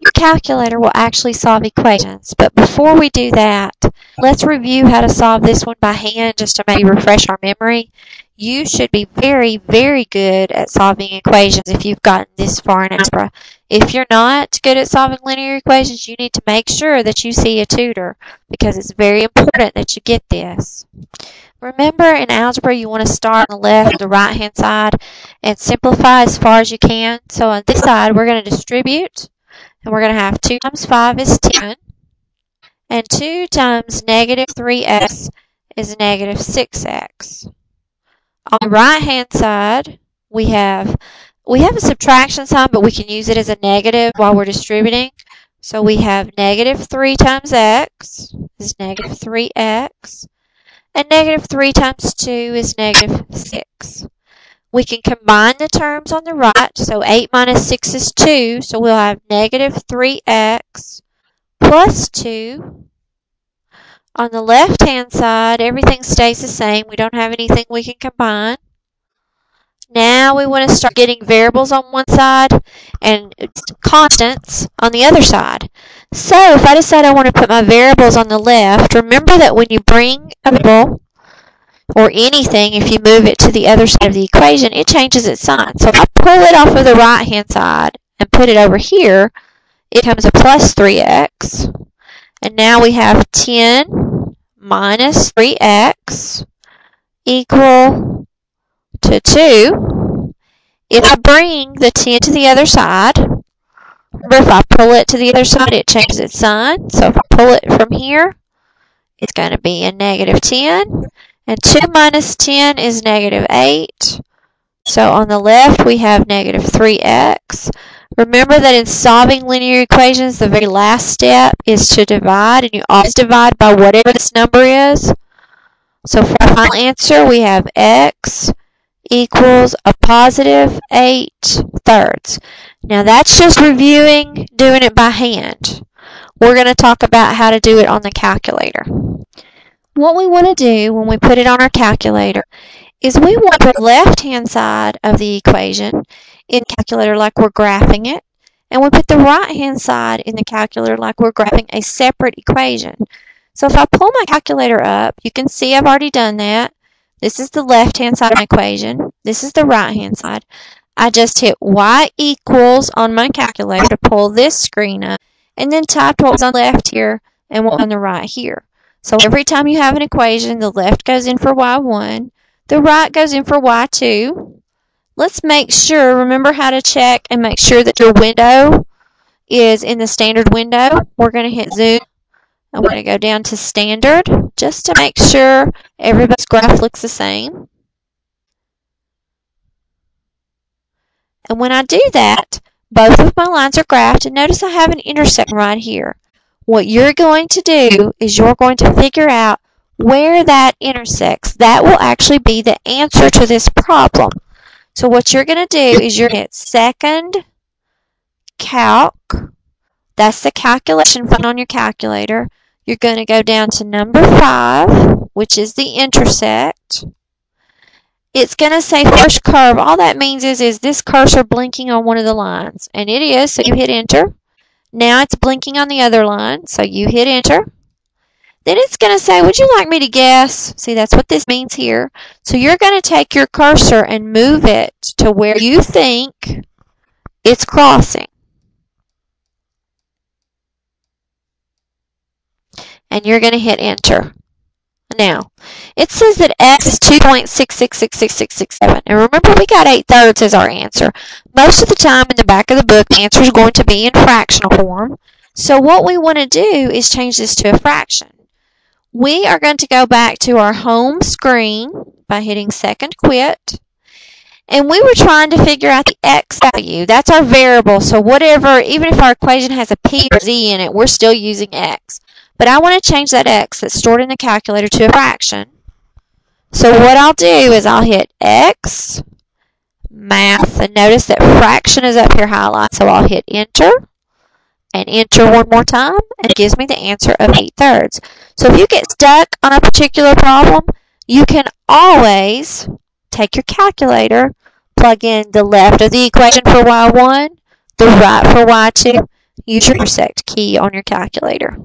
your calculator will actually solve equations. But before we do that, let's review how to solve this one by hand just to maybe refresh our memory. You should be very, very good at solving equations if you've gotten this far in algebra. If you're not good at solving linear equations, you need to make sure that you see a tutor because it's very important that you get this. Remember, in algebra, you want to start on the left or the right-hand side and simplify as far as you can. So on this side, we're going to distribute, and we're going to have 2 times 5 is 10, and 2 times negative 3x is negative 6x. On the right-hand side, we have a subtraction sign, but we can use it as a negative while we're distributing. So we have negative 3 times x is negative 3x, and negative 3 times 2 is negative 6. We can combine the terms on the right, so 8 minus 6 is 2, so we'll have negative 3x plus 2. On the left-hand side, everything stays the same. We don't have anything we can combine. Now we want to start getting variables on one side and constants on the other side. So if I decide I want to put my variables on the left, remember that when you bring a variable or anything, if you move it to the other side of the equation, it changes its sign. So if I pull it off of the right-hand side and put it over here, it becomes a plus 3x. And now we have 10 minus 3x equal to 2. If I bring the 10 to the other side, remember if I pull it to the other side, it changes its sign. So if I pull it from here, it's going to be a negative 10. And 2 minus 10 is negative 8. So on the left, we have negative 3x. Remember that in solving linear equations, the very last step is to divide, and you always divide by whatever this number is. So for our final answer, we have x equals a positive 8/3. Now that's just reviewing, doing it by hand. We're going to talk about how to do it on the calculator. What we want to do when we put it on our calculator is we want the left-hand side of the equation in the calculator like we're graphing it, and we put the right-hand side in the calculator like we're graphing a separate equation. So if I pull my calculator up, you can see I've already done that. This is the left-hand side of my equation. This is the right-hand side. I just hit y equals on my calculator to pull this screen up, and then type what was on the left here and what was on the right here. So every time you have an equation, the left goes in for y1, the right goes in for y2. Let's make sure, remember how to check and make sure that your window is in the standard window. We're going to hit zoom, and we're going to go down to standard just to make sure everybody's graph looks the same. And when I do that, both of my lines are graphed, and notice I have an intersection right here. What you're going to do is you're going to figure out where that intersects. That will actually be the answer to this problem. So what you're going to do is you're going to hit second calc. That's the calculation button on your calculator. You're going to go down to number 5, which is the intersect. It's going to say first curve. All that means is this cursor blinking on one of the lines. And it is, so you hit enter. Now it's blinking on the other line, so you hit enter. Then it's going to say, would you like me to guess? See, that's what this means here. So you're going to take your cursor and move it to where you think it's crossing. And you're going to hit enter. Now, it says that x is 2.666667. And remember, we got 8/3 as our answer. Most of the time in the back of the book, the answer is going to be in fractional form. So what we want to do is change this to a fraction. We are going to go back to our home screen by hitting second quit. And we were trying to figure out the x value. That's our variable. So whatever, even if our equation has a p or z in it, we're still using x. But I want to change that x that's stored in the calculator to a fraction. So what I'll do is I'll hit x, math, and notice that fraction is up here highlighted. So I'll hit enter, and enter one more time, and it gives me the answer of 8/3. So if you get stuck on a particular problem, you can always take your calculator, plug in the left of the equation for y1, the right for y2, use your intersect key on your calculator.